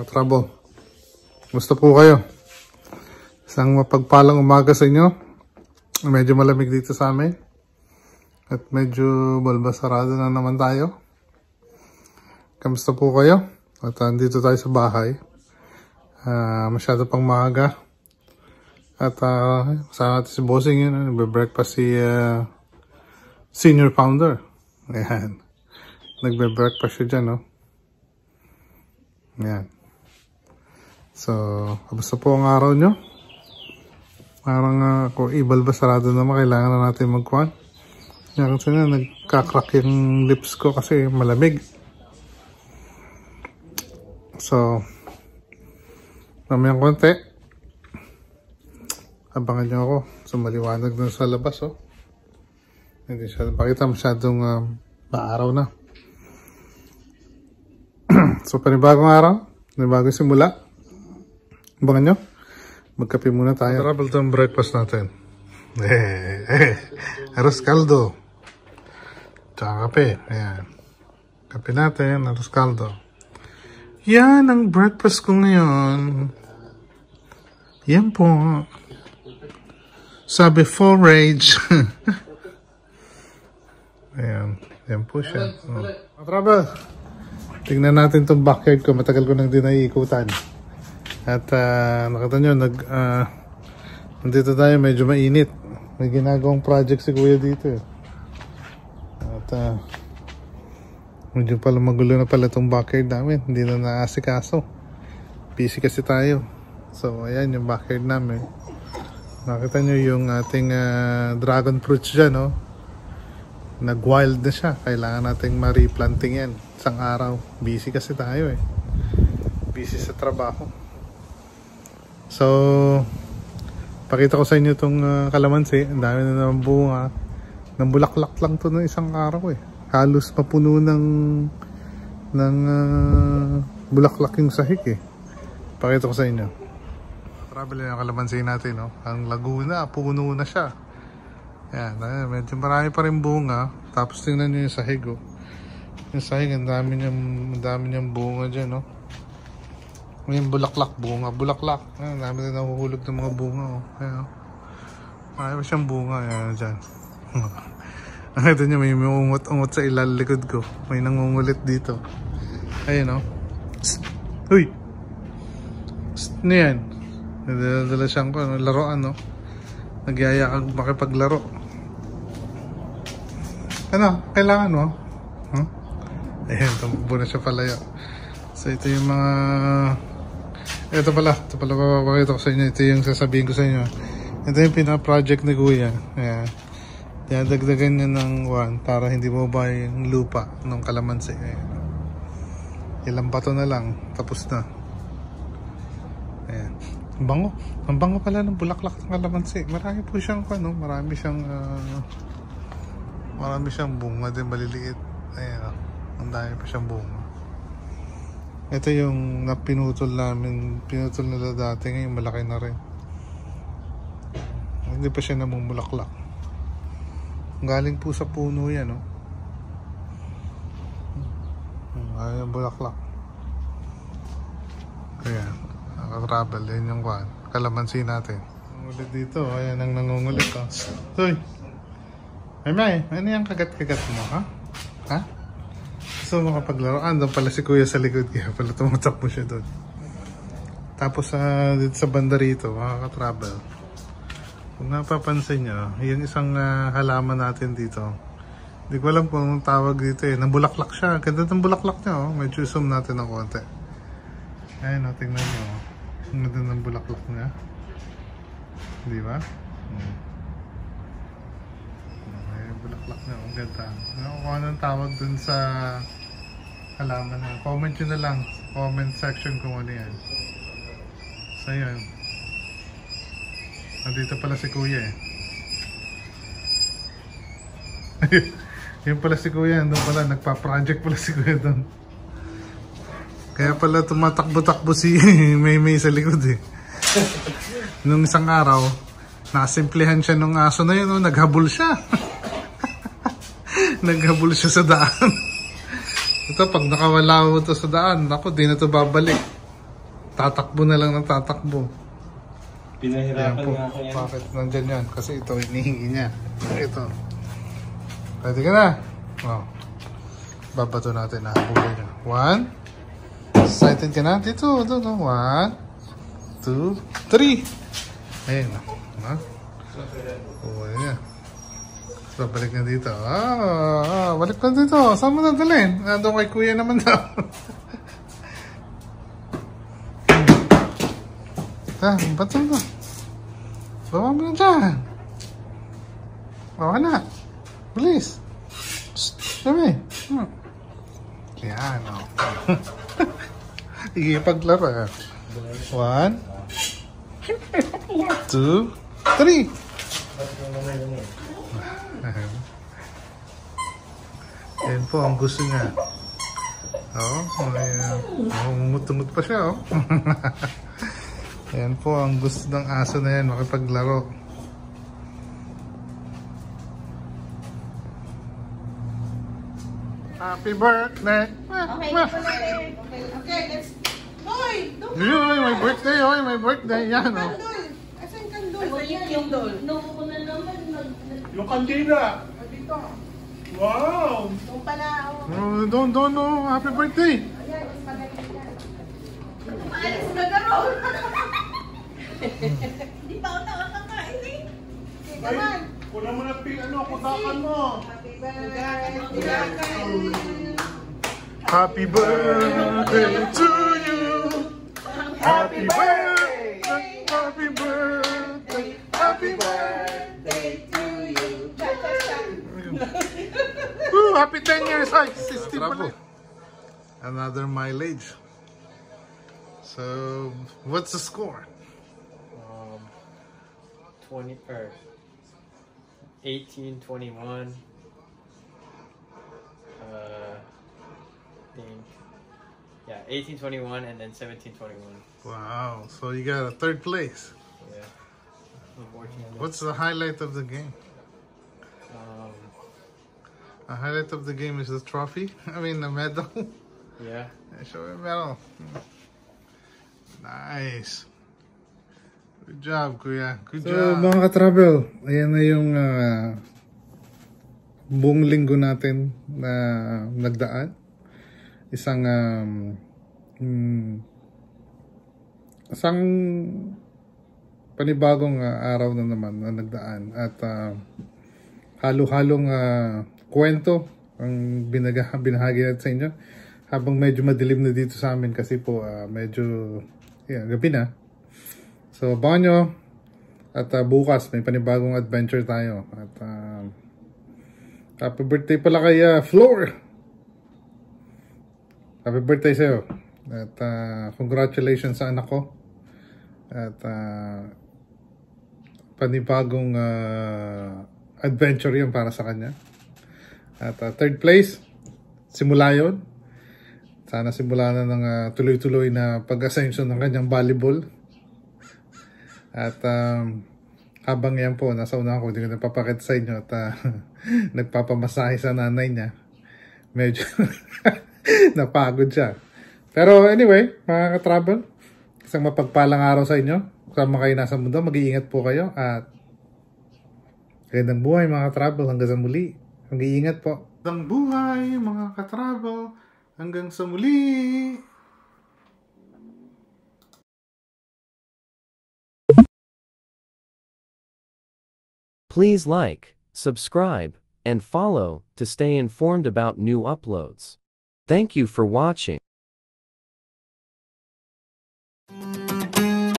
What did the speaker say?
Trouble. Gusto po kayo? Isang mapagpalang umaga sa inyo. Medyo malamig dito sa amin. At medyo balbasarado na naman tayo. Kamusta po kayo? At andito tayo sa bahay. Masyado pang maaga. At kasama natin si Bossing yun. Nagbe-breakfast si senior founder. Ayan. Nagbe-breakfast siya dyan, no? Ayan. So, kamusta po ang araw nyo? Parang kung ibalbasarado naman, kailangan na natin magkuhan. Yan kasi na, nagkakrak yung lips ko kasi malamig. So, mamayang konti. Abangan nyo ako. So, maliwanag na sa labas, oh. Hindi siya pakita, masyadong maaraw na. So, panibagong araw, panibagong simula. Abangan nyo. Magkape muna tayo. Travel to ang breakfast natin. Arroz caldo. Tsaka kape. Ayan. Kape natin, arroz caldo. Yan ang breakfast ko ngayon. Yan po. Sabi forage. Ayan. Yan po siya. Travel. Tingnan natin itong backyard ko. Matagal ko nang di naiikutan. At nakita nyo, nandito tayo, medyo mainit. May ginagawang project si Kuya dito. At medyo pala magulo na pala itong backyard namin. Hindi na naasikaso. Busy kasi tayo. So ayan yung backyard namin. Nakita nyo yung ating dragon fruits dyan, no? Nag-wild na siya. Kailangan nating ma-replanting yan. Isang araw. Busy kasi tayo eh. Busy sa trabaho. So, pakita ko sa inyo itong kalamansi. Ang dami na naman bunga. Nambulaklak lang ito ng isang araw eh. Halos mapuno ng bulaklak yung sahig eh. Pakita ko sa inyo. Travel yung kalamansi natin, no? Ang Laguna, puno na siya. Yan, medyo marami pa rin bunga. Tapos tingnan nyo yung sahig, oh. Yung sahig, ang dami niyang bunga dyan, no? Yung bulaklak, bunga, bulaklak. Ang dami na nahuhulog ng mga bunga, oh. Ayan, oh. Marami pa siyang bunga, ayan, dyan. Ito nyo, may ungot-ungot sa ilalikod ko. May nangungulit dito. Ayan, oh. Psst! Uy! Psst! Ano yan? Nadala siyang laruan, no? Nagyaya kang makipaglaro. Ano? Kailangan mo? Huh? Ayan, tumakbo na siya palayo. So, ito yung mga... Ito pala papakita ko sa inyo. Ito yung sasabihin ko sa inyo. Ito yung pinaka-project ni Kuya. Ayan. Dagdagan niya ng para hindi mo ba yung lupa ng kalamansi. Ayan. Ilang bato na lang. Tapos na. Ayan. Ang bango. Ang bango pala ng bulaklak ng kalamansi. Marami po siyang marami siyang bunga din maliliit. Ayan. Ang dami pa siyang bunga. Ito yung pinutol nila dati. Ngayon malaki na rin. Hindi pa siya namumulaklak. Galing po sa puno yan, no? Ayan, bulaklak. Ayan. Nakatravel. Yan yung kalamansi natin. Nangungulit dito. Ayan ang nangungulit, oh. Hoy! May, ano yung kagat-kagat mo, ha? Ha? So makapaglaro. Doon pala si Kuya sa likod. Kaya pala tumatakbo siya doon. Tapos dito sa banda rito, makaka-travel. Kung napapansin nyo, yung isang halaman natin dito. Hindi ko alam kung anong tawag dito eh. Nambulaklak siya. Ganda ng bulaklak niya, oh. Medyo zoom natin ng konti. Ayun, tingnan nyo. Ang ganda ng bulaklak niya. Di ba? Bulaklak na, ang ganda. Kung anong tawag dun sa halaman na, comment nyo na lang, comment section kung ano yan. So yun, nandito pala si Kuya eh. Yun pala si Kuya, doon pala nagpa-project pala si Kuya doon. Kaya pala tumatakbo-takbo si Maymay sa likod eh. Nung isang araw, nakasimplihan siya nung aso na yun, naghabol siya. Naghabol siya sa daan. Ito, pag nakawala ko ito sa daan, ako, di na ito babalik. tatakbo na lang ng tatakbo. Pinahirapan po. nga ako yan. Bakit nandyan yan? Kasi ito, hinihingi niya. Ito. Pwede ka na. Oh. Babato natin na. Huli niya. 1. Excited ka na? Dito. 1, 2, 3. Ayun. Ha? Huli niya. Babalik na dito. Balik na dito. Saan mo nadalhin? Doon kay kuya naman daw. Bato na. Bawa mo na dyan. Bawa na. Bilis. Sabi. Yan, o. Ikipaglaro. 1, 2, 3. Yan po ang gusto niya. Mumutungod pa siya, oh. Yan po ang gusto ng aso na yan, makipaglaro. Happy birthday! Okay, let's... Hoy! Yun, my birthday, oy, my birthday. Yan, oh. Kandol! Asan kandol? Yung dol. Nuko na naman. Yung kandila! Dito. Wow! Yung pala, Don't, no. Happy birthday! Ayan, yung pala yan. Paalis na garo. Hindi pa ako nakakakain eh. Okay, come on. Kunan mo na kutakan mo! Happy birthday. Happy birthday to you! Happy birthday! Happy birthday! Happy birthday to you. Cha-cha-cha. Woo! Happy 10 years! Ay, 60 pala. Another mileage. So, what's the score? 18-21. Yeah, 18-21 and then 17-21. Wow, so you got a third place. Yeah. Unfortunately. What's the highlight of the game? The highlight of the game is the trophy. I mean, the medal. Yeah. Show me a medal. Nice. Good job, Kuya. Good job. Mga ka-travel, ayan na yung buong linggo natin na nagdaan. Isang panibagong araw na naman na nagdaan at halo-halong kwento ang binahagi natin sa inyo habang medyo madilim na dito sa amin kasi po medyo gabi na. So abangan nyo at bukas may panibagong adventure tayo at happy birthday pala kay Floor. Happy birthday sa'yo at congratulations sa anak ko at panibagong adventure yun para sa kanya at third place simula yun, sana simula na ng tuloy-tuloy na pag-ascension ng kanyang volleyball at habang yan po nasa una ko, hindi ko napapakita sa inyo at nagpapamasahe sa nanay niya, medyo napagod siya. Pero anyway, mga ka-travel, isang mapagpalang araw sa inyo. Kasama kayo nasa mundo, mag-iingat po kayo at gandang buhay mga ka-travel hanggang sa muli. Mag-iingat po. Gandang buhay mga ka-travel hanggang sa muli. Please like, subscribe, and follow to stay informed about new uploads. Thank you for watching.